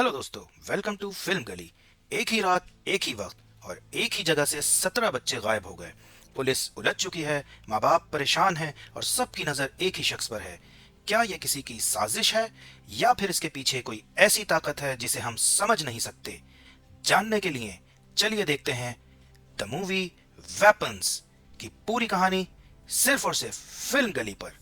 Hello दोस्तों, welcome to film गली। एक ही रात, एक ही वक्त और एक ही जगह से 17 बच्चे गायब हो गए। पुलिस उलझ चुकी है, माँ बाप परेशान हैं और सबकी नजर एक ही शख्स पर है। क्या यह किसी की साजिश है या फिर इसके पीछे कोई ऐसी ताकत है जिसे हम समझ नहीं सकते? जानने के लिए चलिए देखते हैं द मूवी वेपन्स की पूरी कहानी सिर्फ और सिर्फ फिल्म गली पर।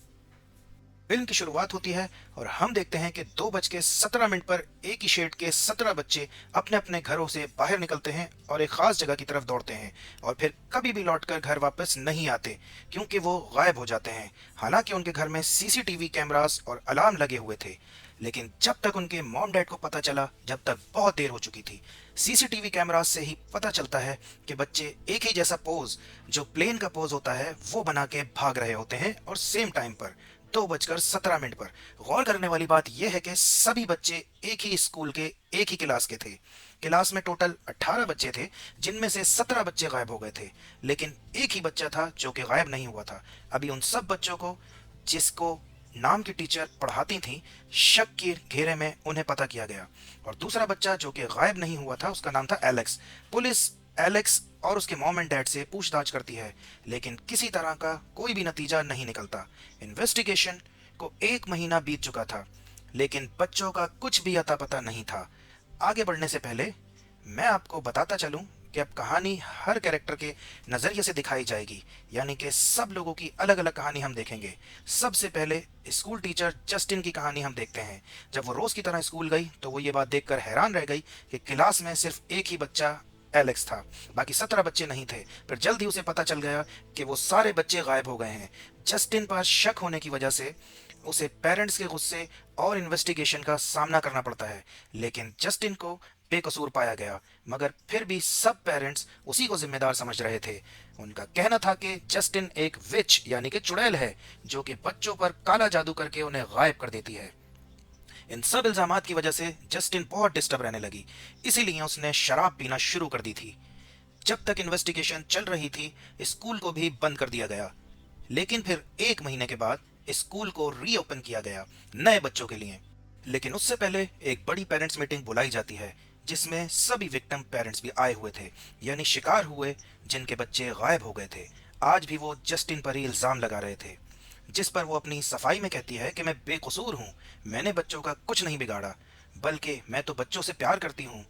फिल्म की शुरुआत होती है और हम देखते हैं कि 2:17 पर एक ही शेड के 17 बच्चे अपने अपने घरों से बाहर निकलते हैं और एक खास जगह की तरफ दौड़ते हैं और फिर कभी भी लौटकर घर वापस नहीं आते, क्योंकि वो गायब हो जाते हैं। हालांकि उनके घर में सीसीटीवी कैमरास और अलार्म लगे हुए थे, लेकिन जब तक उनके मॉम डैड को पता चला, जब तक बहुत देर हो चुकी थी। सीसीटीवी कैमरास से ही पता चलता है कि बच्चे एक ही जैसा पोज, जो प्लेन का पोज होता है, वो बना के भाग रहे होते हैं और सेम टाइम पर 2:17 पर। गौर करने वाली बात यह है कि सभी बच्चे एक ही स्कूल के, एक ही क्लास के थे। क्लास में टोटल 18 बच्चे थे, जिनमें से 17 बच्चे गायब हो गए थे, लेकिन एक ही बच्चा था जो कि गायब नहीं हुआ था। अभी उन सब बच्चों को, जिसको नाम की टीचर पढ़ाती थी, शक के घेरे में उन्हें पता किया गया। और दूसरा बच्चा जो कि गायब नहीं हुआ था, उसका नाम था एलेक्स। पुलिस एलेक्स और उसके मॉम एंड डैड से पूछताछ करती है, लेकिन किसी तरह का कोई भी नतीजा नहीं निकलता। इन्वेस्टिगेशन को 1 महीना बीत चुका था, लेकिन बच्चों का कुछ भी अता पता नहीं था। आगे बढ़ने से पहले मैं आपको बताता चलूं कि अब कहानी हर कैरेक्टर के नज़रिए से दिखाई जाएगी, यानी कि सब लोगों की अलग अलग कहानी हम देखेंगे। सबसे पहले स्कूल टीचर जस्टिन की कहानी हम देखते हैं। जब वो रोज़ की तरह स्कूल गई तो वो ये बात देखकर हैरान रह गई कि क्लास में सिर्फ एक ही बच्चा एलेक्स था, बाकी 17 बच्चे नहीं थे। फिर जल्द ही उसे पता चल गया कि वो सारे बच्चे गायब हो गए हैं। जस्टिन पर शक होने की वजह से उसे पेरेंट्स के गुस्से और इन्वेस्टिगेशन का सामना करना पड़ता है, लेकिन जस्टिन को बेकसूर पाया गया। मगर फिर भी सब पेरेंट्स उसी को जिम्मेदार समझ रहे थे। उनका कहना था कि जस्टिन एक विच यानी कि चुड़ैल है, जो कि बच्चों पर काला जादू करके उन्हें गायब कर देती है। इन सब इल्जामात की वजह से जस्टिन बहुत डिस्टर्ब रहने लगी, इसीलिए उसने शराब पीना शुरू कर दी थी। जब तक इन्वेस्टिगेशन चल रही थी, स्कूल को भी बंद कर दिया गया, लेकिन फिर 1 महीने के बाद स्कूल को रीओपन किया गया नए बच्चों के लिए। लेकिन उससे पहले एक बड़ी पेरेंट्स मीटिंग बुलाई जाती है, जिसमें सभी विक्टिम पेरेंट्स भी आए हुए थे, यानी शिकार हुए जिनके बच्चे गायब हो गए थे। आज भी वो जस्टिन पर ही इल्जाम लगा रहे थे, जिस पर वो अपनी सफाई में कहती है कि मैं बेकसूर हूँ, मैंने बच्चों का कुछ नहीं बिगाड़ा, बल्कि मैं तो बच्चों से प्यार करती हूँ।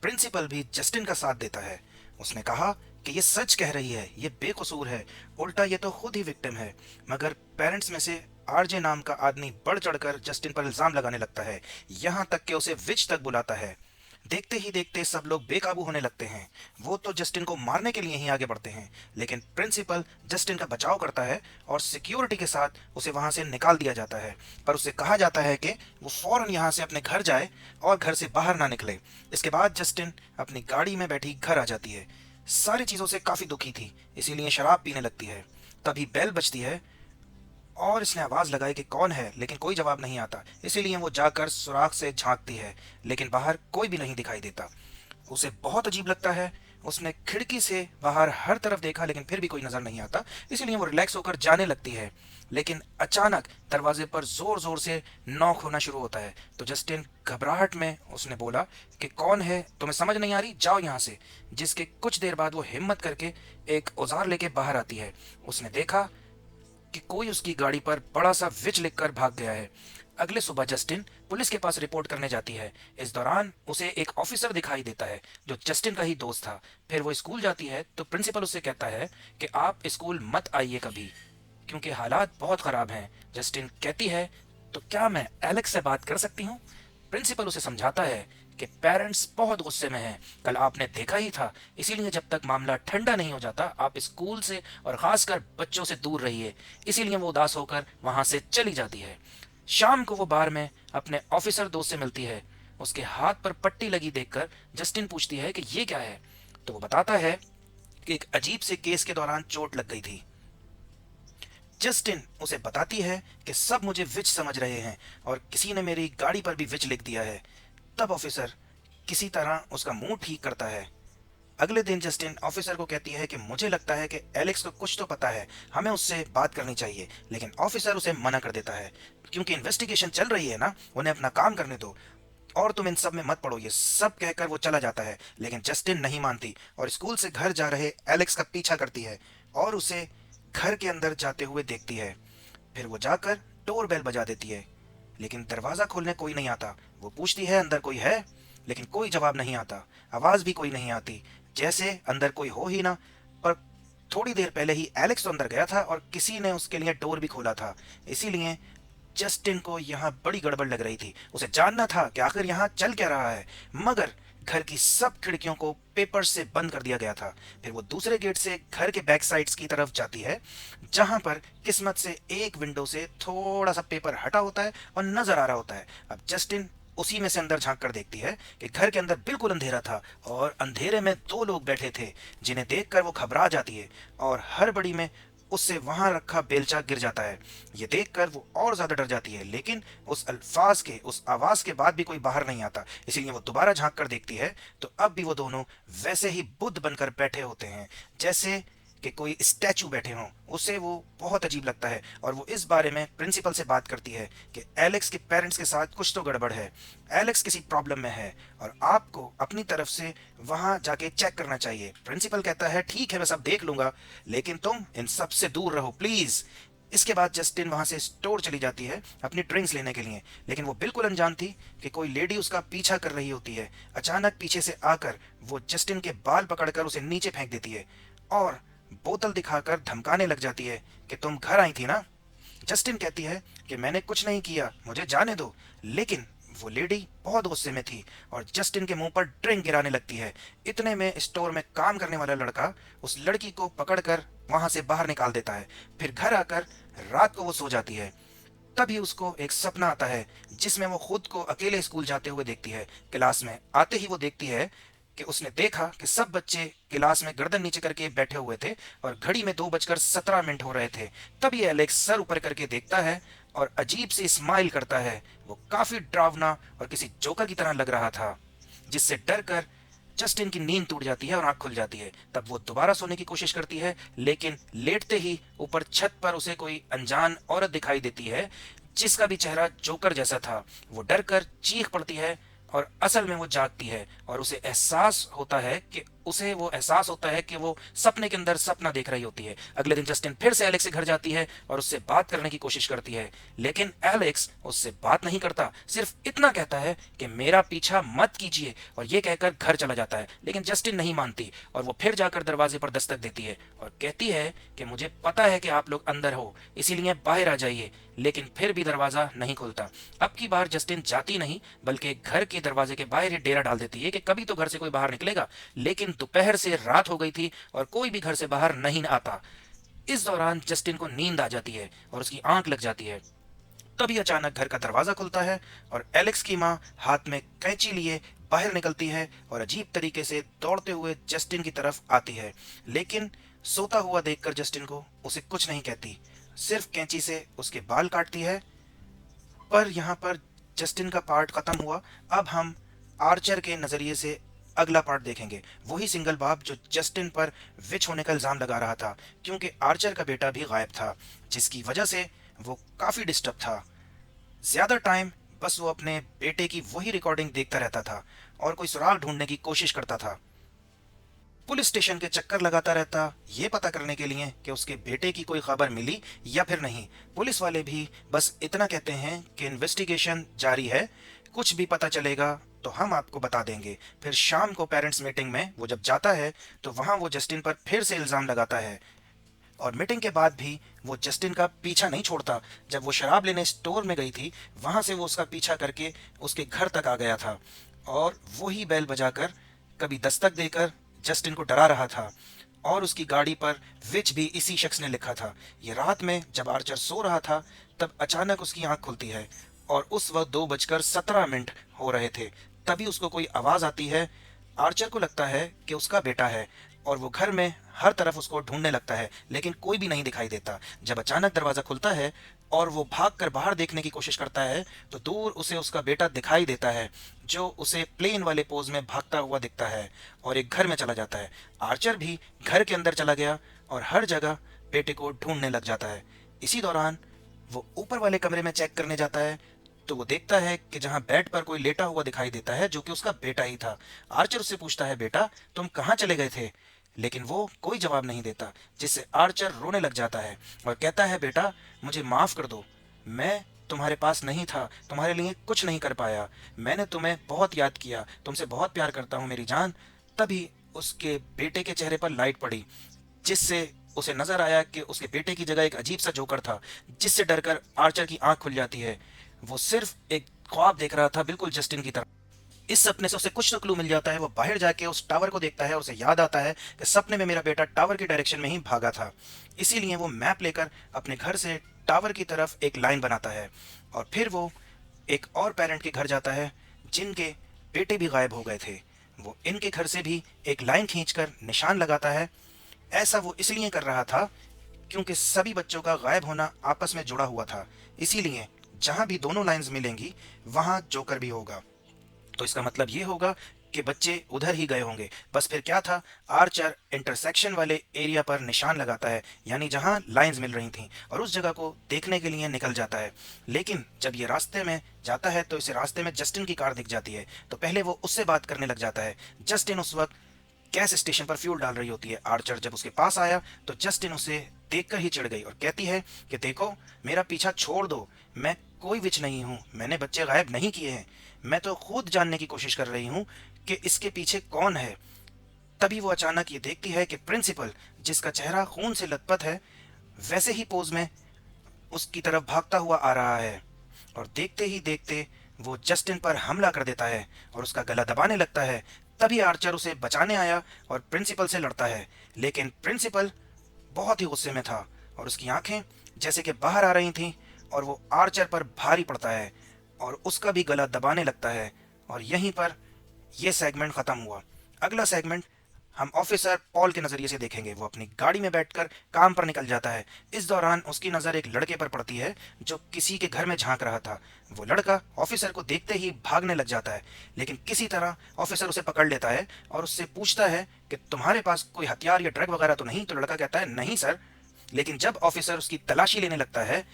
प्रिंसिपल भी जस्टिन का साथ देता है। उसने कहा कि ये सच कह रही है, ये बेकसूर है, उल्टा ये तो खुद ही विक्टिम है। मगर पेरेंट्स में से आरजे नाम का आदमी बढ़ चढ़कर जस्टिन पर इल्जाम लगाने लगता है, यहाँ तक कि उसे विच तक बुलाता है। देखते ही देखते सब लोग बेकाबू होने लगते हैं। वो तो जस्टिन को मारने के लिए ही आगे बढ़ते हैं, लेकिन प्रिंसिपल जस्टिन का बचाव करता है और सिक्योरिटी के साथ उसे वहां से निकाल दिया जाता है। पर उसे कहा जाता है कि वो फौरन यहाँ से अपने घर जाए और घर से बाहर ना निकले। इसके बाद जस्टिन अपनी गाड़ी में बैठी घर आ जाती है। सारी चीज़ों से काफ़ी दुखी थी, इसीलिए शराब पीने लगती है। तभी बेल बजती है और इसने आवाज़ लगाई कि कौन है, लेकिन कोई जवाब नहीं आता। इसीलिए वो जाकर सुराख से झांकती है, लेकिन बाहर कोई भी नहीं दिखाई देता। उसे बहुत अजीब लगता है। उसने खिड़की से बाहर हर तरफ देखा, लेकिन फिर भी कोई नजर नहीं आता। इसीलिए वो रिलैक्स होकर जाने लगती है, लेकिन अचानक दरवाजे पर जोर जोर से नॉक होना शुरू होता है। तो जस्टिन घबराहट में उसने बोला कि कौन है, तुम्हें समझ नहीं आ रही, जाओ यहाँ से। जिसके कुछ देर बाद वो हिम्मत करके एक औजार लेके बाहर आती है। उसने देखा कि कोई उसकी गाड़ी पर बड़ा सा विच लिखकर भाग गया है। अगले सुबह जस्टिन पुलिस के पास रिपोर्ट करने जाती है। इस दौरान उसे एक ऑफिसर दिखाई देता है जो जस्टिन का ही दोस्त था। फिर वो स्कूल जाती है तो प्रिंसिपल उससे कहता है कि आप स्कूल मत आइए कभी, क्योंकि हालात बहुत खराब हैं। जस्टिन कहती है, तो क्या मैं एलेक्स से बात कर सकती हूँ? प्रिंसिपल उसे समझाता है कि पेरेंट्स बहुत गुस्से में हैं, कल आपने देखा ही था, इसीलिए जब तक मामला ठंडा नहीं हो जाता आप स्कूल से और खासकर बच्चों से दूर रहिए। इसीलिए वो उदास होकर वहां से चली जाती है। शाम को वो बार में अपने ऑफिसर दोस्त से मिलती है। उसके हाथ पर पट्टी लगी देखकर जस्टिन पूछती है कि ये क्या है, तो वो बताता है कि एक अजीब से केस के दौरान चोट लग गई थी। जस्टिन उसे बताती है कि सब मुझे विच समझ रहे हैं और किसी ने मेरी गाड़ी पर भी विच लिख दिया है। तब ऑफिसर किसी तरह उसका मुंह ठीक करता है। अगले दिन जस्टिन ऑफिसर को कहती है कि मुझे लगता है कि एलेक्स को कुछ तो पता है, हमें उससे बात करनी चाहिए। लेकिन ऑफिसर उसे मना कर देता है, क्योंकि इन्वेस्टिगेशन चल रही है ना, उन्हें अपना काम करने दो। और तुम इन सब में मत पड़ो, ये सब कहकर वो चला जाता है। लेकिन जस्टिन नहीं मानती और स्कूल से घर जा रहे एलेक्स का पीछा करती है और उसे घर के अंदर जाते हुए देखती है। फिर वो जाकर डोर बेल बजा देती है, लेकिन दरवाजा खोलने कोई नहीं आता। वो पूछती है अंदर कोई है, लेकिन कोई जवाब नहीं आता, आवाज भी कोई नहीं आती, जैसे अंदर कोई हो ही ना। पर थोड़ी देर पहले ही एलेक्स तो अंदर गया था और किसी ने उसके लिए डोर भी खोला था। इसीलिए जस्टिन को यहाँ बड़ी गड़बड़ लग रही थी। उसे जानना था कि आखिर यहाँ चल क्या रहा है। मगर घर की सब खिड़कियों को पेपर से बंद कर दिया गया था। फिर वो दूसरे गेट से घर के बैक साइड्स की तरफ जाती है, जहां पर किस्मत से एक विंडो से थोड़ा सा पेपर हटा होता है और नजर आ रहा होता है। अब जस्टिन उसी में से अंदर झांक कर देखती है कि घर के अंदर बिल्कुल अंधेरा था और अंधेरे में दो लोग बैठे थे, जिन्हें देखकर वो घबरा जाती है और हड़बड़ी में उससे वहां रखा बेलचा गिर जाता है। ये देखकर वो और ज्यादा डर जाती है, लेकिन उस आवाज के बाद भी कोई बाहर नहीं आता। इसीलिए वो दोबारा झांक कर देखती है तो अब भी वो दोनों वैसे ही बुद्ध बनकर बैठे होते हैं, जैसे कि कोई स्टैचू बैठे हों। उसे वो बहुत अजीब लगता है और वो इस बारे में प्रिंसिपल से बात करती है कि एलेक्स के पेरेंट्स के साथ कुछ तो गड़बड़ है, एलेक्स किसी प्रॉब्लम में है और आपको अपनी तरफ से वहां जाके चेक करना चाहिए। प्रिंसिपल कहता है ठीक है, मैं सब देख लूंगा, लेकिन तुम इन सब से दूर रहो प्लीज। इसके बाद जस्टिन वहां से स्टोर चली जाती है अपनी ड्रिंक्स लेने के लिए, लेकिन वो बिल्कुल अनजान थी कि कोई लेडी उसका पीछा कर रही होती है। अचानक पीछे से आकर वो जस्टिन के बाल पकड़कर उसे नीचे फेंक देती है और बोतल दिखाकर धमकाने लग जाती है कि तुम घर आई थी ना। जस्टिन कहती है कि मैंने कुछ नहीं किया, मुझे जाने दो। लेकिन वो लेडी बहुत गुस्से में थी और जस्टिन के मुंह पर ड्रिंक गिराने लगती है। इतने में स्टोर में काम करने वाला लड़का उस लड़की को पकड़कर वहां से बाहर निकाल देता है। फिर घर आकर रात को वो सो जाती है। तभी उसको एक सपना आता है जिसमें वो खुद को अकेले स्कूल जाते हुए देखती है। क्लास में आते ही वो देखती है कि उसने देखा कि सब बच्चे क्लास में गर्दन नीचे करके बैठे हुए थे और घड़ी में 2:17 हो रहे थे। तभी एलेक्स सर ऊपर करके देखता है और अजीब सी स्माइल करता है। वो काफी डरावना और किसी जोकर की तरह लग रहा था, जिससे डर कर जस्टिन की नींद टूट जाती है और आंख खुल जाती है। तब वो दोबारा सोने की कोशिश करती है, लेकिन लेटते ही ऊपर छत पर उसे कोई अनजान औरत दिखाई देती है, जिसका भी चेहरा जोकर जैसा था। वो डर कर चीख पड़ती है और असल में वो जागती है और उसे वो एहसास होता है कि वो सपने के अंदर सपना देख रही होती है। अगले दिन जस्टिन फिर से एलेक्स के घर जाती है और उससे बात करने की कोशिश करती है, लेकिन एलेक्स उससे बात नहीं करता, सिर्फ इतना कहता है कि मेरा पीछा मत कीजिए और ये कहकर घर चला जाता है। लेकिन जस्टिन नहीं मानती और वो फिर जाकर दरवाजे पर दस्तक देती है और कहती है कि मुझे पता है कि आप लोग अंदर हो, इसीलिए बाहर आ जाइए। लेकिन फिर भी दरवाजा नहीं खुलता। अब की बार जस्टिन जाती नहीं, बल्कि घर के दरवाजे के बाहर ही डेरा डाल देती है कि कभी तो घर से कोई बाहर निकलेगा। लेकिन दोपहर से रात हो गई थी और कोई भी घर से बाहर नहीं आता। इस दौरान जस्टिन को नींद आ जाती है और उसकी आंख लग जाती है। तभी अचानक घर का दरवाजा खुलता है और एलेक्स की माँ हाथ में कैंची लिए बाहर निकलती है और अजीब तरीके से दौड़ते हुए जस्टिन की तरफ आती है। लेकिन सोता हुआ देखकर जस्टिन को उसे कुछ नहीं कहती, सिर्फ कैंची से उसके बाल काटती है। पर यहाँ पर जस्टिन का पार्ट खत्म हुआ। अब हम आर्चर के नजरिए से अगला पार्ट देखेंगे। वही सिंगल बाप जो जस्टिन पर विच होने का इल्जाम लगा रहा था, क्योंकि आर्चर का बेटा भी गायब था, जिसकी वजह से वो काफी डिस्टर्ब था। ज्यादा टाइम बस वो अपने बेटे की वही रिकॉर्डिंग देखता रहता था और कोई सुराग ढूंढने की कोशिश करता था। पुलिस स्टेशन के चक्कर लगाता रहता, ये पता करने के लिए कि उसके बेटे की कोई खबर मिली या फिर नहीं। पुलिस वाले भी बस इतना कहते हैं कि इन्वेस्टिगेशन जारी है, कुछ भी पता चलेगा तो हम आपको बता देंगे। फिर शाम को पेरेंट्स मीटिंग में वो जब जाता है तो वहां वो जस्टिन पर फिर से इल्जाम लगाता है और मीटिंग के बाद भी वो जस्टिन का पीछा नहीं छोड़ता। जब वो शराब लेने स्टोर में गई थी, वहां से वो उसका पीछा करके उसके घर तक आ गया था और वही बैल बजाकर कभी दस्तक देकर जस्टिन को डरा रहा था और उसकी गाड़ी पर विच भी इसी शख्स ने लिखा था। ये रात में जब आर्चर सो रहा था, तब अचानक उसकी आंख खुलती है और उस वक्त 2:17 हो रहे थे। तभी उसको कोई आवाज आती है। आर्चर को लगता है कि उसका बेटा है और वो घर में हर तरफ उसको ढूंढने लगता है, लेकिन कोई भी नहीं दिखाई देता। जब अचानक दरवाजा खुलता है और वो भागकर बाहर देखने की कोशिश करता है तो दूर उसे उसका बेटा दिखाई देता है, जो उसे प्लेन वाले पोज में भागता हुआ दिखता है और एक घर में चला जाता है। आर्चर भी घर के अंदर चला गया और हर जगह बेटे को ढूंढने लग जाता है। इसी दौरान वो ऊपर वाले कमरे में चेक करने जाता है तो वो देखता है कि जहां बेड पर कोई लेटा हुआ दिखाई देता है, जो कि उसका बेटा ही था। आर्चर उससे पूछता है, बेटा तुम कहाँ चले गए थे? लेकिन वो कोई जवाब नहीं देता, जिससे आर्चर रोने लग जाता है और कहता है, बेटा मुझे माफ कर दो, मैं तुम्हारे पास नहीं था, तुम्हारे लिए कुछ नहीं कर पाया, मैंने तुम्हें बहुत याद किया, तुमसे बहुत प्यार करता हूँ मेरी जान। तभी उसके बेटे के चेहरे पर लाइट पड़ी, जिससे उसे नजर आया कि उसके बेटे की जगह एक अजीब सा जोकर था, जिससे डरकर आर्चर की आंख खुल जाती है। वो सिर्फ एक ख्वाब देख रहा था, बिल्कुल जस्टिन की तरह। इस सपने से उसे कुछ तो क्लू मिल जाता है। वो बाहर जाके उस टावर को देखता है और उसे याद आता है कि सपने में मेरा बेटा टावर की डायरेक्शन में ही भागा था। इसीलिए वो मैप लेकर अपने घर से टावर की तरफ एक लाइन बनाता है और फिर वो एक और पेरेंट के घर जाता है जिनके बेटे भी गायब हो गए थे। वो इनके घर से भी एक लाइन खींचकर निशान लगाता है। ऐसा वो इसलिए कर रहा था क्योंकि सभी बच्चों का गायब होना आपस में जुड़ा हुआ था। इसीलिए जहां भी दोनों लाइंस मिलेंगी वहां जोकर भी होगा। तो इसका मतलब ये होगा कि बच्चे उधर ही गए होंगे। बस फिर क्या था, आर्चर इंटरसेक्शन वाले एरिया पर निशान लगाता है, यानी जहां लाइंस मिल रही थीं, और उस जगह को देखने के लिए निकल जाता है। लेकिन जब ये रास्ते में जाता है तो इसे रास्ते में जस्टिन की कार दिख जाती है। तो पहले वो उससे बात करने लग जाता है। जस्टिन उस वक्त गैस स्टेशन पर फ्यूल डाल रही होती है। आर्चर जब उसके पास आया तो जस्टिन उसे देखकर ही चिढ़ गई और कहती है कि देखो, मेरा पीछा छोड़ दो, मैं कोई विच नहीं हूँ, मैंने बच्चे गायब नहीं किए हैं, मैं तो खुद जानने की कोशिश कर रही हूँ कि इसके पीछे कौन है। तभी वो अचानक ये देखती है कि प्रिंसिपल, जिसका चेहरा खून से लथपथ है, वैसे ही पोज में उसकी तरफ भागता हुआ आ रहा है। और देखते ही देखते वो जस्टिन पर हमला कर देता है और उसका गला दबाने लगता है। तभी आर्चर उसे बचाने आया और प्रिंसिपल से लड़ता है। लेकिन प्रिंसिपल बहुत ही गुस्से में था और उसकी आंखें जैसे कि बाहर आ रही थीं और वो आर्चर पर भारी पड़ता है और उसका भी गला दबाने लगता है। और यहीं पर यह सेगमेंट खत्म हुआ। अगला सेगमेंट हम ऑफिसर पॉल के नजरिए से देखेंगे। वो अपनी गाड़ी में बैठकर काम पर निकल जाता है। इस दौरान उसकी नजर एक लड़के पर पड़ती है जो किसी के घर में झांक रहा था। वो लड़का ऑफिसर को देखते ही भागने लग जाता है, लेकिन किसी तरह ऑफिसर उसे पकड़ लेता है और उससे पूछता है कि तुम्हारे पास कोई हथियार या ड्रग वगैरह तो नहीं? तो लड़का कहता है, नहीं सर। लेकिन जब ऑफिसर उसकी तलाशी लेने लगता है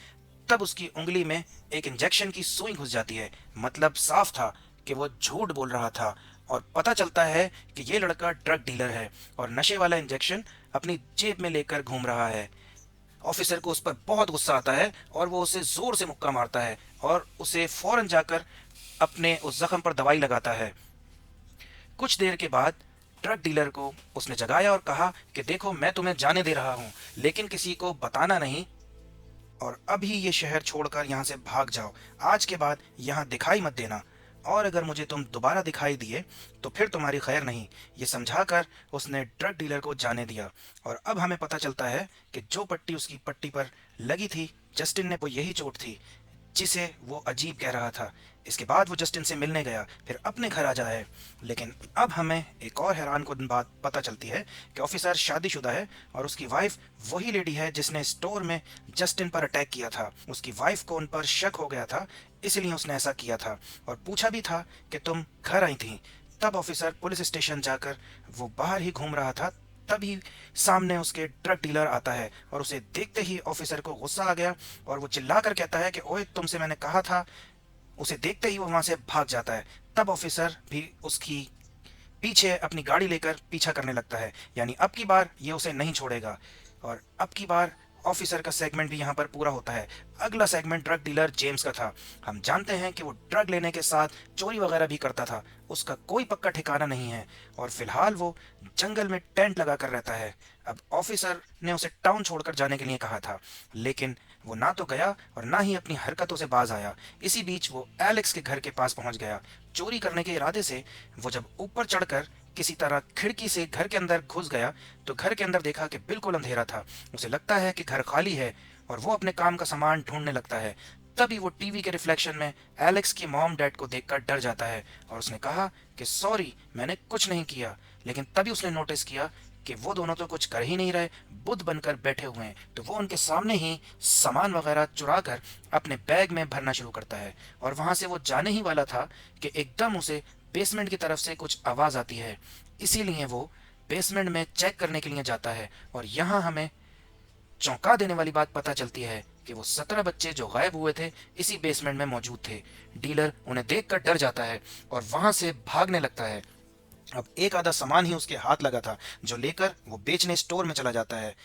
तब उसकी उंगली में एक इंजेक्शन की सुई घुस जाती है। मतलब साफ था कि वो झूठ बोल रहा था और पता चलता है कि ये लड़का ड्रग डीलर है और नशे वाला इंजेक्शन अपनी जेब में लेकर घूम रहा है। ऑफिसर को उस पर बहुत गुस्सा आता है और वो उसे जोर से मुक्का मारता है और उसे फौरन जाकर अपने उस जख्म पर दवाई लगाता है। कुछ देर के बाद ड्रग डीलर को उसने जगाया और कहा कि देखो, मैं तुम्हें जाने दे रहा हूँ, लेकिन किसी को बताना नहीं और अभी ये शहर छोड़कर यहाँ से भाग जाओ। आज के बाद यहाँ दिखाई मत देना, और अगर मुझे तुम दोबारा दिखाई दिए तो फिर तुम्हारी खैर नहीं। ये समझाकर उसने ड्रग डीलर को जाने दिया। और अब हमें पता चलता है कि जो पट्टी उसकी पट्टी पर लगी थी जस्टिन ने, वो यही चोट थी जिसे वो अजीब कह रहा था। इसके बाद वो जस्टिन से मिलने गया, फिर अपने घर आ जाए। लेकिन अब हमें एक और हैरान कुन बात पता चलती है कि ऑफिसर शादीशुदा है और उसकी वाइफ वही लेडी है जिसने स्टोर में जस्टिन पर अटैक किया था। उसकी वाइफ को उन पर शक हो गया था, इसलिए उसने ऐसा किया था और पूछा भी था कि तुम घर आई थी। तब ऑफिसर पुलिस स्टेशन जाकर वो बाहर ही घूम रहा था, तभी सामने उसके ड्रग डीलर आता है और उसे देखते ही ऑफिसर को गुस्सा आ गया और वो चिल्लाकर कहता है कि ओए, तुमसे मैंने कहा था। उसे देखते ही वो वहां से भाग जाता है। तब ऑफिसर भी उसकी पीछे अपनी गाड़ी लेकर पीछा करने लगता है, यानी अब की बार ये उसे नहीं छोड़ेगा। और अब की बार ऑफिसर का सेगमेंट भी यहाँ पर पूरा होता है। अगला सेगमेंट ड्रग डीलर जेम्स का था। हम जानते हैं कि वो ड्रग लेने के साथ चोरी वगैरह भी करता था, उसका कोई पक्का ठिकाना नहीं है और फिलहाल वो जंगल में टेंट लगा कर रहता है। अब ऑफिसर ने उसे टाउन छोड़कर जाने के लिए कहा था, लेकिन वो ना तो गया और ना ही अपनी हरकतों से बाज आया। इसी बीच वो एलेक्स के घर के पास पहुंच गया। चोरी करने के इरादे से वो जब ऊपर चढ़कर किसी तरह खिड़की से घर के अंदर घुस गया तो घर के अंदर देखा कि बिल्कुल अंधेरा था। उसे लगता है कि घर खाली है और वो अपने काम का सामान ढूंढने लगता है। तभी वो टीवी के रिफ्लेक्शन में एलेक्स की मॉम डैड को देखकर डर जाता है और उसने कहा कि सॉरी, मैंने कुछ नहीं किया। लेकिन तभी उसने नोटिस किया कि वो दोनों तो कुछ कर ही नहीं रहे, बुद्ध बनकर बैठे हुए हैं। तो वो उनके सामने ही सामान वगैरह चुरा कर अपने बैग में भरना शुरू करता है और वहां से वो जाने ही वाला था कि एकदम उसे बेसमेंट की तरफ से कुछ आवाज आती है। इसीलिए वो बेसमेंट में चेक करने के लिए जाता है और यहाँ हमें चौंका देने वाली बात पता चलती है कि वो 17 बच्चे जो गायब हुए थे इसी बेसमेंट में मौजूद थे। डीलर उन्हें देखकर डर जाता है और वहां से भागने लगता है। अब एक आधा सामान ही उसके हाथ लगा था जो लेकर वो बेचने स्टोर में चला जाता है।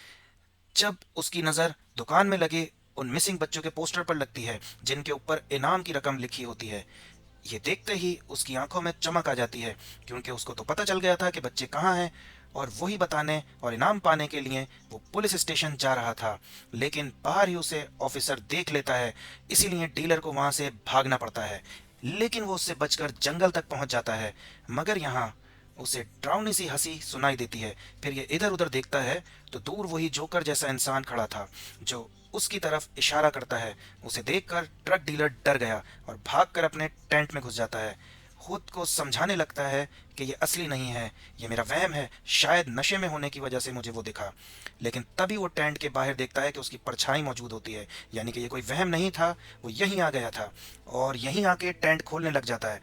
जब उसकी नज़र दुकान में लगे उन मिसिंग बच्चों के पोस्टर पर लगती है जिनके ऊपर इनाम की रकम लिखी होती है, ये देखते ही उसकी आंखों में चमक आ जाती है, क्योंकि उसको तो पता चल गया था कि बच्चे कहाँ हैं और वही बताने और इनाम पाने के लिए वो पुलिस स्टेशन जा रहा था। लेकिन बाहर ही उसे ऑफिसर देख लेता है, इसीलिए डीलर को वहां से भागना पड़ता है। लेकिन वो उससे बचकर जंगल तक पहुंच जाता है, मगर यहाँ उसे डरावनी सी हंसी सुनाई देती है। फिर ये इधर उधर देखता है तो दूर वही जोकर जैसा इंसान खड़ा था जो उसकी तरफ इशारा करता है। उसे देखकर ट्रक डीलर डर गया और भागकर अपने टेंट में घुस जाता है। खुद को समझाने लगता है कि ये असली नहीं है, ये मेरा वहम है, शायद नशे में होने की वजह से मुझे वो दिखा। लेकिन तभी वो टेंट के बाहर देखता है कि उसकी परछाई मौजूद होती है, यानी कि ये कोई वहम नहीं था, वो यहीं आ गया था और यहीं आके टेंट खोलने लग जाता है।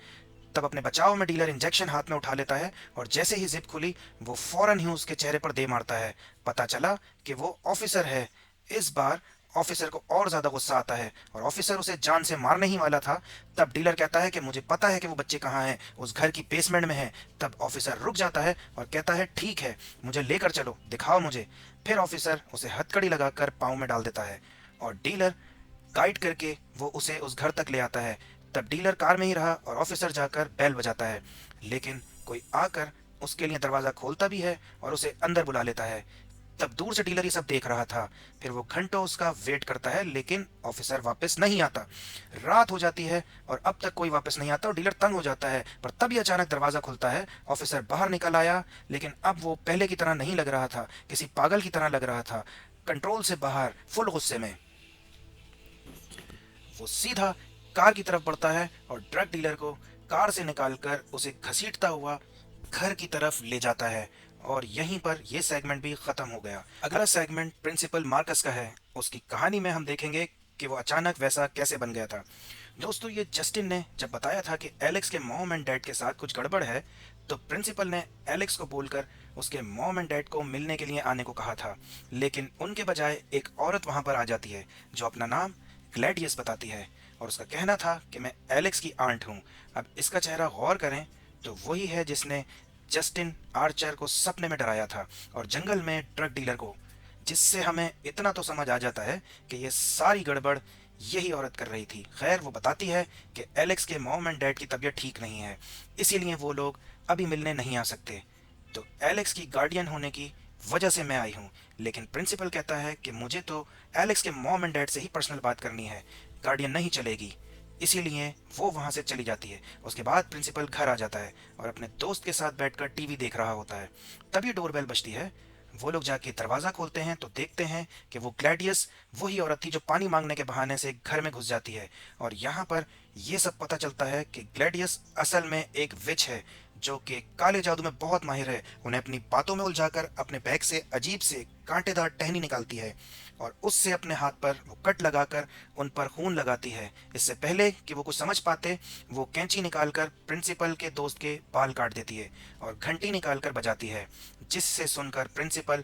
तब अपने बचाव में डीलर इंजेक्शन हाथ में उठा लेता है और जैसे ही जिप खुली वो फौरन ही उसके चेहरे पर दे मारता है। पता चला कि वो ऑफिसर है। इस बार ऑफिसर को और ज्यादा गुस्सा आता है और ऑफिसर उसे जान से मारने ही वाला था। तब डीलर कहता है कि मुझे पता है कि वो बच्चे कहाँ हैं, उस घर की बेसमेंट में हैं। तब ऑफिसर रुक जाता है और कहता है ठीक है, मुझे लेकर चलो, दिखाओ मुझे। फिर ऑफिसर उसे हथकड़ी लगाकर पाँव में डाल देता है और डीलर गाइड करके वो उसे उस घर तक ले आता है। तब डीलर कार में ही रहा और ऑफिसर जाकर बेल बजाता है, लेकिन कोई आकर उसके लिए दरवाजा खोलता भी है और उसे अंदर बुला लेता है। तब दूर से डीलर ये सब देख रहा था। फिर वो घंटों उसका वेट करता है, लेकिन ऑफिसर वापस नहीं आता। रात हो जाती है और अब तक कोई वापस नहीं आता और डीलर तंग हो जाता है। पर तभी अचानक दरवाजा खुलता है। ऑफिसर बाहर निकल आया, लेकिन अब वो पहले की तरह नहीं लग रहा था, किसी पागल की तरह लग रहा था, कंट्रोल से बाहर, फुल गुस्से में। वो सीधा कार की तरफ बढ़ता है और ड्रग डीलर को कार से निकालकर उसे घसीटता हुआ घर की तरफ ले जाता है। और यहीं पर यह सेगमेंट भी खत्म हो गया। अगला सेगमेंट प्रिंसिपल मार्कस का है। उसकी कहानी में हम देखेंगे कि वो अचानक वैसा कैसे बन गया था। दोस्तों, ये जस्टिन ने जब बताया था कि एलेक्स के मॉम एंड डैड के साथ कुछ गड़बड़ है, तो प्रिंसिपल ने एलेक्स को बोलकर उसके मॉम एंड डैड को मिलने के लिए आने को कहा था। लेकिन उनके बजाय एक औरत वहां पर आ जाती है जो अपना नाम ग्लैडियस बताती है और उसका कहना था कि मैं एलेक्स की आंट हूँ। अब इसका चेहरा गौर करें तो वही है जिसने जस्टिन आर्चर को सपने में डराया था और जंगल में ड्रग डीलर को, जिससे हमें इतना तो समझ आ जाता है कि ये सारी गड़बड़ यही औरत कर रही थी। खैर, वो बताती है कि एलेक्स के मॉम एंड डैड की तबीयत ठीक नहीं है, इसीलिए वो लोग अभी मिलने नहीं आ सकते। तो एलेक्स की गार्डियन होने की वजह से मैं आई हूँ। लेकिन प्रिंसिपल कहता है कि मुझे तो एलेक्स के मॉम एंड डैड से ही पर्सनल बात करनी है, गार्डियन नहीं चलेगी। इसीलिए वो वहां से चली जाती है। उसके बाद प्रिंसिपल घर आ जाता है और अपने दोस्त के साथ बैठकर टीवी देख रहा होता है। तभी डोरबेल बजती है। वो लोग जाके दरवाजा खोलते हैं तो देखते हैं कि वो ग्लैडियस वही औरत थी जो पानी मांगने के बहाने से घर में घुस जाती है। और यहाँ पर ये सब पता चलता है कि ग्लैडियस असल में एक विच है जो कि काले जादू में बहुत माहिर है। उन्हें अपनी बातों में उलझाकर अपने बैग से अजीब से कांटेदार टहनी निकालती है और उससे अपने हाथ पर वो कट लगाकर उन पर खून लगाती है। इससे पहले कि वो कुछ समझ पाते, वो कैंची निकालकर प्रिंसिपल के दोस्त के बाल काट देती है और घंटी निकालकर बजाती है, जिससे सुनकर प्रिंसिपल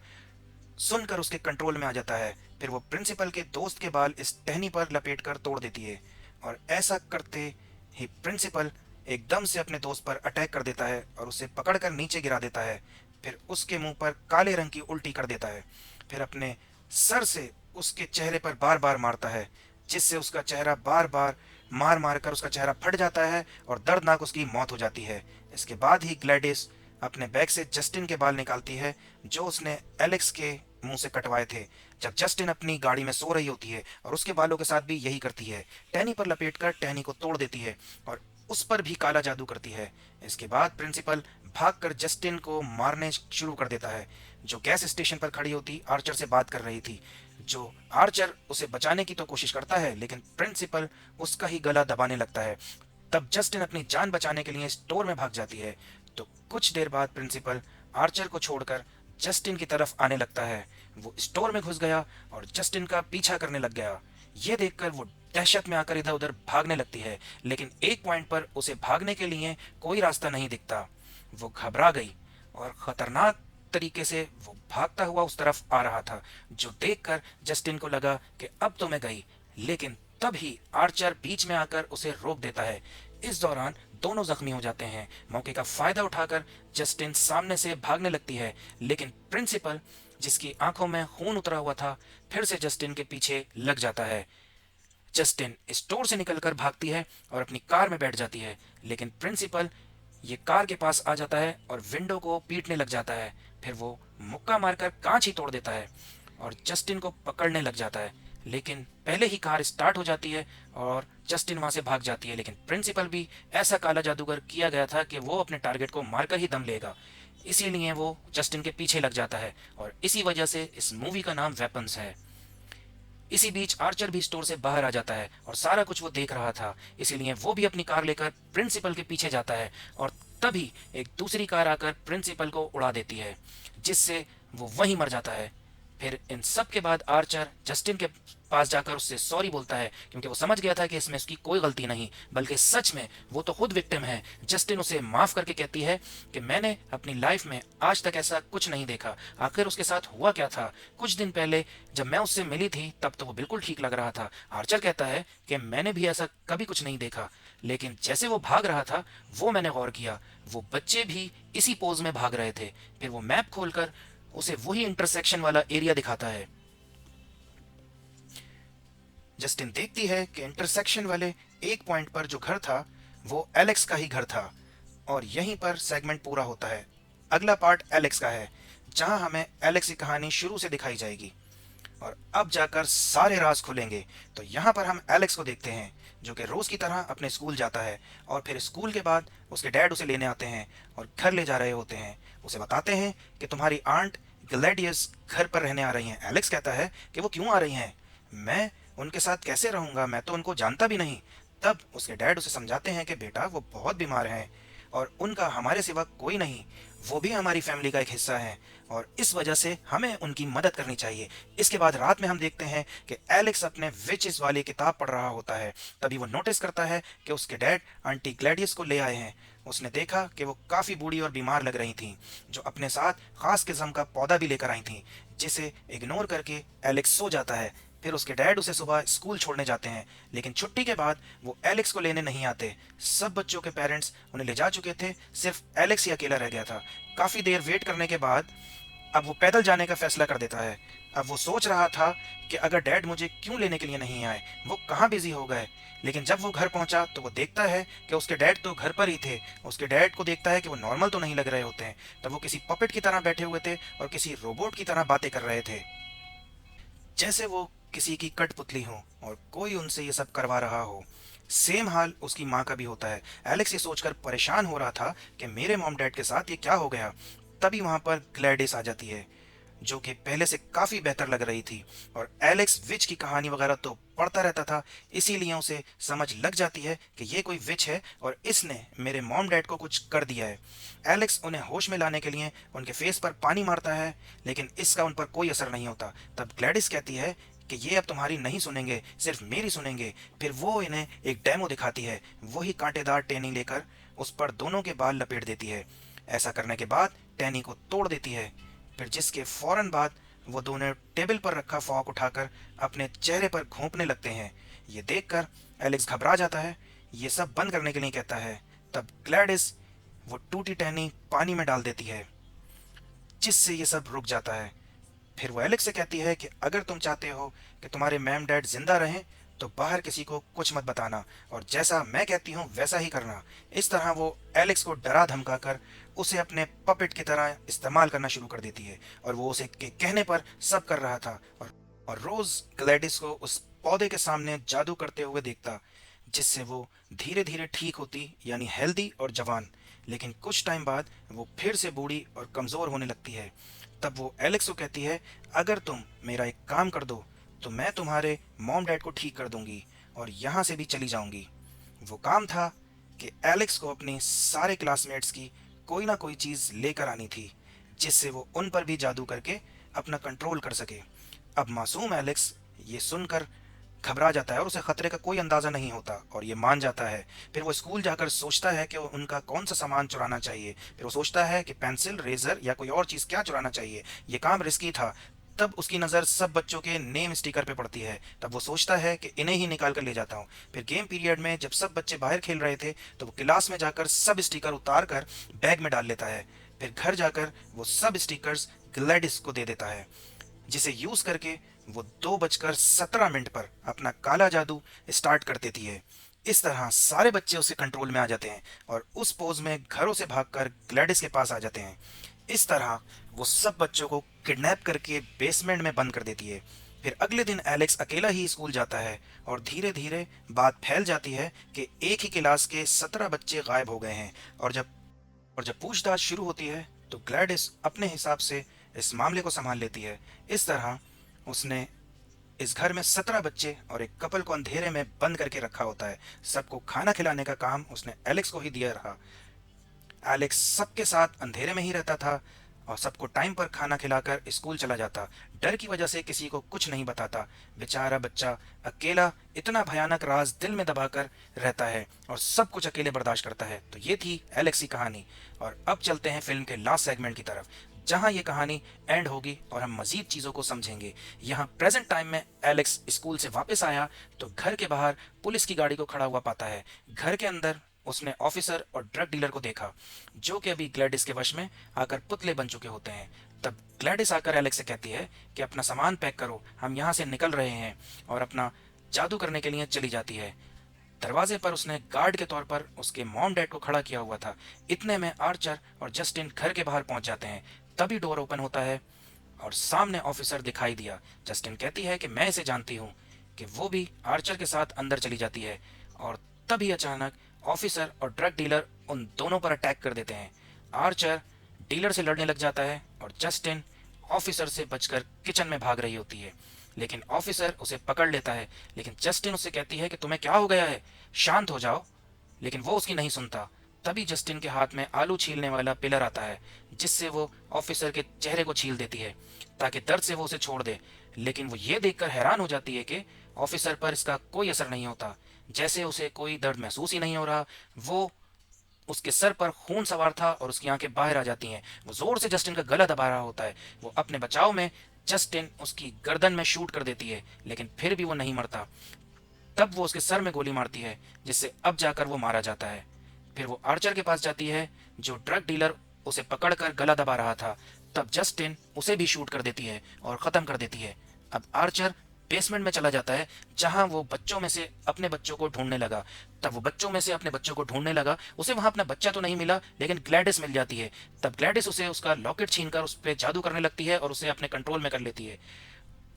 उसके कंट्रोल में आ जाता है। फिर वो प्रिंसिपल के दोस्त के बाल इस टहनी पर लपेटकर तोड़ देती है और ऐसा करते ही प्रिंसिपल एकदम से अपने दोस्त पर अटैक कर देता है और उसे पकड़कर नीचे गिरा देता है। फिर उसके मुंह पर काले रंग की उल्टी कर देता है। फिर अपने सर से उसके चेहरे पर बार बार मारता है, जिससे उसका चेहरा बार बार मार मार कर उसका चेहरा फट जाता है और दर्दनाक उसकी मौत हो जाती है। इसके बाद ही ग्लैडिस अपने बैग से जस्टिन के बाल निकालती है जो उसने एलेक्स के मुंह से कटवाए थे जब जस्टिन अपनी गाड़ी में सो रही होती है, और उसके बालों के साथ भी यही करती है। टहनी पर लपेटकर टहनी को तोड़ देती है और उस पर भी काला जादू करती है। इसके बाद प्रिंसिपल भागकर जस्टिन को मारने शुरू कर देता है, जो गैस स्टेशन पर खड़ी होती आर्चर से बात कर रही थी। जो आर्चर उसे बचाने की तो कोशिश करता है, लेकिन प्रिंसिपल उसका ही गला दबाने लगता है। तब जस्टिन अपनी जान बचाने के लिए स्टोर में भाग जाती है। तो कुछ देर बाद प्रिंसिपल आर्चर को छोड़कर जस्टिन की तरफ आने लगता है। वो स्टोर में घुस गया और जस्टिन का पीछा करने लग गया। ये देखकर वो दहशत में आकर इधर उधर भागने लगती है, लेकिन एक पॉइंट पर उसे भागने के लिए कोई रास्ता नहीं दिखता। वो घबरा गई और खतरनाक तरीके से वो भागता हुआ उस तरफ आ रहा था, जो देखकर जस्टिन को लगा कि अब तो मैं गई। लेकिन तभी आर्चर बीच में आकर उसे रोक देता है। इस दौरान दोनों जख्मी हो जाते हैं। मौके का फायदा उठाकर जस्टिन सामने से भागने लगती है, लेकिन प्रिंसिपल, जिसकी आंखों में खून उतरा हुआ था, फिर से जस्टिन के पीछे लग जाता है। जस्टिन स्टोर से निकलकर भागती है और अपनी कार में बैठ जाती है, लेकिन प्रिंसिपल ये कार के पास आ जाता है और विंडो को पीटने लग जाता है। फिर वो मुक्का मारकर कांच ही तोड़ देता है और जस्टिन को पकड़ने लग जाता है, लेकिन पहले ही कार स्टार्ट हो जाती है और जस्टिन वहां से भाग जाती है। लेकिन प्रिंसिपल भी ऐसा काला जादूगर किया गया था कि वो अपने टारगेट को मारकर ही दम लेगा, इसीलिए वो जस्टिन के पीछे लग जाता है और इसी वजह से इस मूवी का नाम वेपन्स है। इसी बीच आर्चर भी स्टोर से बाहर आ जाता है और सारा कुछ वो देख रहा था, इसीलिए वो भी अपनी कार लेकर प्रिंसिपल के पीछे जाता है और तभी एक दूसरी कार आकर प्रिंसिपल को उड़ा देती है, जिससे वो वहीं मर जाता है। फिर इन सब के बाद आर्चर जस्टिन के पास जाकर उससे सॉरी बोलता है, क्योंकि वो समझ गया था कि इसमें उसकी कोई गलती नहीं, बल्कि सच में वो तो खुद विक्टिम है। जस्टिन उसे माफ करके कहती है कि मैंने अपनी लाइफ में आज तक ऐसा कुछ नहीं देखा। आखिर उसके साथ हुआ क्या था? कुछ दिन पहले जब मैं उससे मिली थी तब तो वो बिल्कुल ठीक लग रहा था। आर्चर कहता है कि मैंने भी ऐसा कभी कुछ नहीं देखा, लेकिन जैसे वो भाग रहा था वो मैंने गौर किया, वो बच्चे भी इसी पोज में भाग रहे थे। फिर वो मैप खोलकर उसे वही इंटरसेक्शन वाला एरिया दिखाता है। जस्टिन देखती है कि इंटरसेक्शन वाले एक पॉइंट पर जो घर था वो एलेक्स का ही घर था, और यहीं पर सेगमेंट पूरा होता है। अगला पार्ट एलेक्स का है, जहां हमें एलेक्स की कहानी शुरू से दिखाई जाएगी और अब जाकर सारे राज खुलेंगे। तो यहाँ पर हम एलेक्स को देखते हैं, जो कि रोज की तरह अपने स्कूल जाता है और फिर स्कूल के बाद उसके डैड उसे लेने आते हैं और घर ले जा रहे होते हैं। उसे बताते हैं कि तुम्हारी आंट ग्लैडियस घर पर रहने आ रही हैं। एलेक्स कहता है कि वो क्यों आ रही हैं, मैं उनके साथ कैसे रहूंगा, मैं तो उनको जानता भी नहीं। तब उसके डैड उसे समझाते हैं कि बेटा वो बहुत बीमार हैं और उनका हमारे सिवा कोई नहीं, वो भी हमारी फैमिली का एक हिस्सा है और इस वजह से हमें उनकी मदद करनी चाहिए। इसके बाद रात में हम देखते हैं कि एलेक्स अपने विचेस वाली किताब पढ़ रहा होता है। तभी वो नोटिस करता है कि उसके डैड आंटी ग्लैडियस को ले आए हैं। उसने देखा कि वो काफ़ी बूढ़ी और बीमार लग रही थीं, जो अपने साथ खास किस्म का पौधा भी लेकर आई थीं, जिसे इग्नोर करके एलेक्स सो जाता है। फिर उसके डैड उसे सुबह स्कूल छोड़ने जाते हैं, लेकिन छुट्टी के बाद वो एलेक्स को लेने नहीं आते। सब बच्चों के पेरेंट्स उन्हें ले जा चुके थे, सिर्फ एलेक्स ही अकेला रह गया था। काफ़ी देर वेट करने के बाद अब वो पैदल जाने का फैसला कर देता है। अब वो सोच रहा था कि अगर डैड मुझे क्यों लेने के लिए नहीं आए, वो कहाँ बिजी हो गए। लेकिन जब वो घर पहुंचा तो वो देखता है कि उसके डैड तो घर पर ही थे। उसके डैड को देखता है कि वो नॉर्मल तो नहीं लग रहे होते हैं। तब वो किसी पपेट की तरह बैठे हुए थे और किसी रोबोट की तरह बातें कर रहे थे, जैसे वो किसी की कठपुतली हो और कोई उनसे ये सब करवा रहा हो। सेम हाल उसकी माँ का भी होता है। एलेक्स ये सोचकर परेशान हो रहा था कि मेरे मॉम डैड के साथ ये क्या हो गया। तभी वहां पर ग्लैडिस आ जाती है, जो कि पहले से काफी बेहतर लग रही थी, और एलेक्स विच की कहानी वगैरह तो पढ़ता रहता था, इसीलिए उसे समझ लग जाती है कि ये कोई विच है और इसने मेरे मॉम डैड को कुछ कर दिया है। एलेक्स उन्हें होश में लाने के लिए उनके फेस पर पानी मारता है, लेकिन इसका उन पर कोई असर नहीं होता। तब ग्लैडिस कहती है कि ये अब तुम्हारी नहीं सुनेंगे, सिर्फ मेरी सुनेंगे। फिर वो इन्हें एक डेमो दिखाती है, वही कांटेदार टहनी लेकर उस पर दोनों के बाल लपेट देती है। ऐसा करने के बाद टहनी को तोड़ देती है। फिर जिसके फौरन बाद वो दोनों टेबल पर रखा फॉक उठाकर अपने चेहरे पर घोंपने लगते हैं। ये देखकर एलेक्स घबरा जाता है, ये सब बंद करने के लिए कहता है। तब ग्लैडिस वो टूटी टहनी पानी में डाल देती है, जिससे ये सब रुक जाता है। फिर वो एलेक्स से कहती है कि अगर तुम चाहते हो कि तुम्हारे मैम डैड जिंदा रहें तो बाहर किसी को कुछ मत बताना और जैसा मैं कहती हूँ वैसा ही करना। इस तरह वो एलेक्स को डरा धमका कर उसे अपने पपेट की तरह इस्तेमाल करना शुरू कर देती है, और वो उसे के कहने पर सब कर रहा था। और रोज ग्लैडिस को उस पौधे के सामने जादू करते हुए देखता, जिससे वो धीरे धीरे ठीक होती, यानी हेल्दी और जवान। लेकिन कुछ टाइम बाद वो फिर से बूढ़ी और कमजोर होने लगती है। तब वो एलेक्स को कहती है, अगर तुम मेरा एक काम कर दो तो मैं तुम्हारे मॉम डैड को ठीक कर दूंगी और यहाँ से भी चली जाऊंगी। वो काम था कि एलेक्स को अपने सारे क्लासमेट्स की कोई ना कोई चीज़ लेकर आनी थी, जिससे वो उन पर भी जादू करके अपना कंट्रोल कर सके। अब मासूम एलेक्स ये सुनकर घबरा जाता है और उसे खतरे का कोई अंदाजा नहीं होता और ये मान जाता है। फिर वो स्कूल जाकर सोचता है कि उनका कौन सा सामान चुराना चाहिए। फिर वो सोचता है कि पेंसिल, रेजर या कोई और चीज़ क्या चुराना चाहिए। ये काम रिस्की था। तब उसकी नज़र सब बच्चों के नेम स्टिकर पे पड़ती है। तब वो सोचता है कि इन्हें ही निकाल कर ले जाता हूँ। फिर गेम पीरियड में जब सब बच्चे बाहर खेल रहे थे तो वो क्लास में जाकर सब स्टिकर उतार कर बैग में डाल लेता है। फिर घर जाकर वो सब स्टिकर्स ग्लैडिस को दे देता है, जिसे यूज करके वो 2:17 पर अपना काला जादू स्टार्ट कर देती है। इस तरह सारे बच्चे उसके कंट्रोल में आ जाते हैं और उस पोज में घरों से भागकर ग्लैडिस के पास आ जाते हैं। इस तरह वो सब बच्चों को किडनैप करके बेसमेंट में बंद कर देती है। फिर अगले दिन एलेक्स अकेला ही स्कूल जाता है और धीरे धीरे बात फैल जाती है कि एक ही क्लास के 17 बच्चे गायब हो गए हैं। और जब पूछताछ शुरू होती है तो ग्लैडिस अपने हिसाब से इस मामले को संभाल लेती है। इस तरह उसने इस घर में 17 बच्चे और एक कपल को अंधेरे में बंद करके रखा होता है। सबको खाना खिलाने का काम उसने एलेक्स को ही दिया रहा। एलेक्स सबके साथ अंधेरे में ही रहता था और सबको टाइम पर खाना खिलाकर स्कूल चला जाता। डर की वजह से किसी को कुछ नहीं बताता। बेचारा बच्चा अकेला इतना भयानक राज दिल में दबाकर रहता है और सब कुछ अकेले बर्दाश्त करता है। तो ये थी एलेक्स की कहानी। और अब चलते हैं फिल्म के लास्ट सेगमेंट की तरफ, जहां ये कहानी एंड होगी और हम मजीद चीज़ों को समझेंगे। यहाँ प्रेजेंट टाइम में एलेक्स स्कूल से वापस आया तो घर के बाहर पुलिस की गाड़ी को खड़ा हुआ पाता है। घर के अंदर उसने ऑफिसर और ड्रग डीलर को देखा, जो कि अभी ग्लैडिस के वश में आकर पुतले बन चुके होते हैं। तब ग्लैडिस आकर एलेक्स से कहती है कि अपना सामान पैक करो, हम यहाँ से निकल रहे हैं, और अपना जादू करने के लिए चली जाती है। दरवाजे पर उसने गार्ड के तौर पर उसके मॉम डैड को खड़ा किया हुआ था। इतने में आर्चर और जस्टिन घर के बाहर पहुंच जाते हैं। तभी डोर ओपन होता है और सामने ऑफिसर दिखाई दिया। जस्टिन कहती है कि मैं इसे जानती हूँ, कि वो भी आर्चर के साथ अंदर चली जाती है। और तभी अचानक ऑफिसर और ड्रग डीलर उन दोनों पर अटैक कर देते हैं। आर्चर डीलर से लड़ने लग जाता है और जस्टिन ऑफिसर से बचकर किचन में भाग रही होती है, लेकिन ऑफिसर उसे पकड़ लेता है। लेकिन जस्टिन उससे कहती है कि तुम्हें क्या हो गया है, शांत हो जाओ, लेकिन वो उसकी नहीं सुनता। तभी जस्टिन के हाथ में आलू छीलने वाला पिलर आता है, जिससे वो ऑफिसर के चेहरे को छील देती है ताकि दर्द से वो उसे छोड़ दे। लेकिन वो ये देखकर हैरान हो जाती है कि ऑफिसर पर इसका कोई असर नहीं होता, जैसे उसे कोई दर्द महसूस ही नहीं हो रहा। वो उसके सर पर खून सवार था और उसकी आंखें बाहर आ जाती हैं। वो जोर से जस्टिन का गला दबा रहा होता है। वो अपने बचाव में जस्टिन उसकी गर्दन में शूट कर देती है, लेकिन फिर भी वो नहीं मरता। तब वो उसके सर में गोली मारती है, जिससे अब जाकर वो मारा जाता है। फिर वो आर्चर के पास जाती है, जो ड्रग डीलर उसे पकड़कर गला दबा रहा था। तब जस्टिन उसे भी शूट कर देती है और ख़त्म कर देती है। अब आर्चर बेसमेंट में चला जाता है, जहां वो बच्चों में से अपने बच्चों को ढूंढने लगा। तब वो बच्चों में से अपने बच्चों को ढूंढने लगा। उसे वहां अपना बच्चा तो नहीं मिला, लेकिन ग्लैडिस मिल जाती है। तब ग्लैडिस उसे उसका लॉकेट छीनकर उस पर जादू करने लगती है और उसे अपने कंट्रोल में कर लेती है।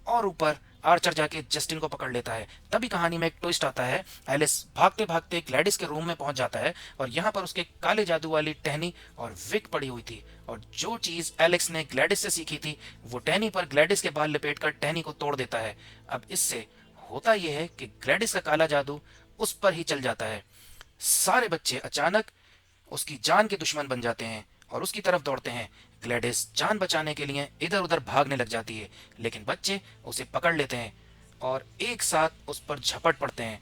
और ऊपर आर्चर जाके जस्टिन को पकड़ लेता है। तभी कहानी में एक ट्विस्ट आता है। एलिस भागते भागते ग्लैडिस के रूम में पहुंच जाता है और यहाँ पर उसके काले जादू वाली टहनी और विग पड़ी हुई थी। और जो चीज एलेक्स ने ग्लैडिस से सीखी थी, वो टहनी पर ग्लैडिस के बाल लपेटकर टहनी को तोड़ देता है। अब इससे होता यह है कि ग्लैडिस का काला जादू उस पर ही चल जाता है। सारे बच्चे अचानक उसकी जान के दुश्मन बन जाते हैं और उसकी तरफ दौड़ते हैं। ग्लैडिस जान बचाने के लिए इधर उधर भागने लग जाती है, लेकिन बच्चे उसे पकड़ लेते हैं और एक साथ उस पर झपट पड़ते हैं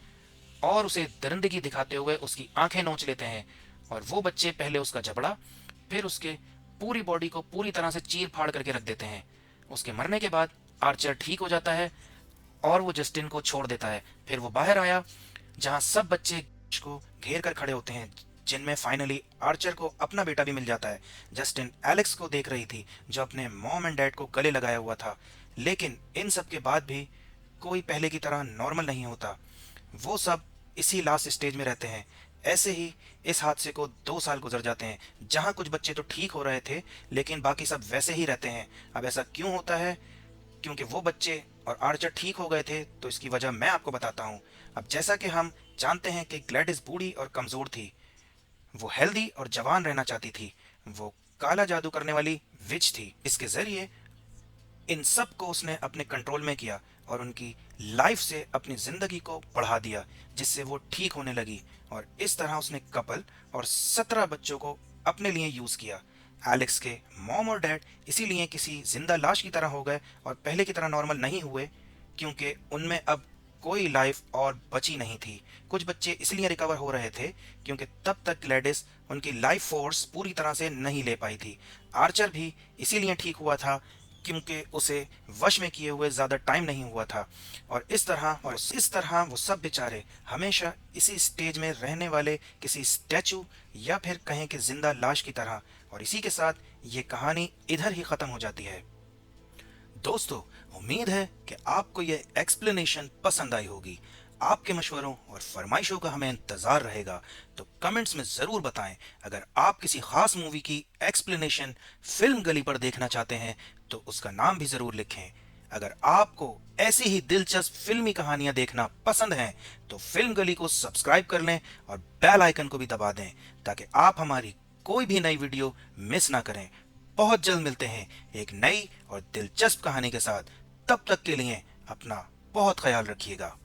और उसे दरिंदगी दिखाते हुए उसकी आंखें नोच लेते हैं। और वो बच्चे पहले उसका जबड़ा, फिर उसके पूरी बॉडी को पूरी तरह से चीर फाड़ करके रख देते हैं। उसके मरने के बाद आर्चर ठीक हो जाता है और वो जस्टिन को छोड़ देता है। फिर वो बाहर आया, जहां सब बच्चे को घेर कर खड़े होते हैं, जिनमें फाइनली आर्चर को अपना बेटा भी मिल जाता है। जस्टिन एलेक्स को देख रही थी, जो अपने मॉम एंड डैड को गले लगाया हुआ था। लेकिन इन सब के बाद भी कोई पहले की तरह नॉर्मल नहीं होता। वो सब इसी लास्ट स्टेज में रहते हैं। ऐसे ही इस हादसे को 2 साल गुजर जाते हैं, जहां कुछ बच्चे तो ठीक हो रहे थे, लेकिन बाकी सब वैसे ही रहते हैं। अब ऐसा क्यों होता है? क्योंकि वो बच्चे और आर्चर ठीक हो गए थे, तो इसकी वजह मैं आपको बताता हूँ। अब जैसा कि हम जानते हैं कि ग्लैडिस बूढ़ी और कमज़ोर थी, वो हेल्दी और जवान रहना चाहती थी। वो काला जादू करने वाली विच थी। इसके जरिए इन सब को उसने अपने कंट्रोल में किया और उनकी लाइफ से अपनी जिंदगी को बढ़ा दिया, जिससे वो ठीक होने लगी। और इस तरह उसने कपल और 17 बच्चों को अपने लिए यूज किया। एलेक्स के मॉम और डैड इसीलिए किसी जिंदा लाश की तरह हो गए और पहले की तरह नॉर्मल नहीं हुए, क्योंकि उनमें अब कोई लाइफ और बची नहीं थी। कुछ बच्चे इसलिए रिकवर हो रहे थे क्योंकि तब तक ग्लैडिस उनकी लाइफ फोर्स पूरी तरह से नहीं ले पाई थी। आर्चर भी इसीलिए ठीक हुआ था क्योंकि उसे वश में किए हुए ज्यादा टाइम नहीं हुआ था। और इस तरह वो सब बेचारे हमेशा इसी स्टेज में रहने वाले किसी स्टैचू या फिर कहें कि जिंदा लाश की तरह। और इसी के साथ ये कहानी इधर ही खत्म हो जाती है। दोस्तों, उम्मीद है कि आपको ये एक्सप्लेनेशन पसंद आई होगी। आपके मशवरों और फरमाइशों का हमें इंतजार रहेगा, तो कमेंट्स में जरूर बताएं। अगर आप किसी खास मूवी की एक्सप्लेनेशन फिल्म गली पर देखना चाहते हैं तो उसका नाम भी जरूर लिखें। अगर आपको ऐसी ही दिलचस्प फिल्मी कहानियां देखना पसंद हैं तो फिल्म गली को सब्सक्राइब कर लें और बेल आइकन को भी दबा दें ताकि आप हमारी कोई भी नई वीडियो मिस ना करें। बहुत जल्द मिलते हैं एक नई और दिलचस्प कहानी के साथ। तब तक के लिए अपना बहुत ख्याल रखिएगा।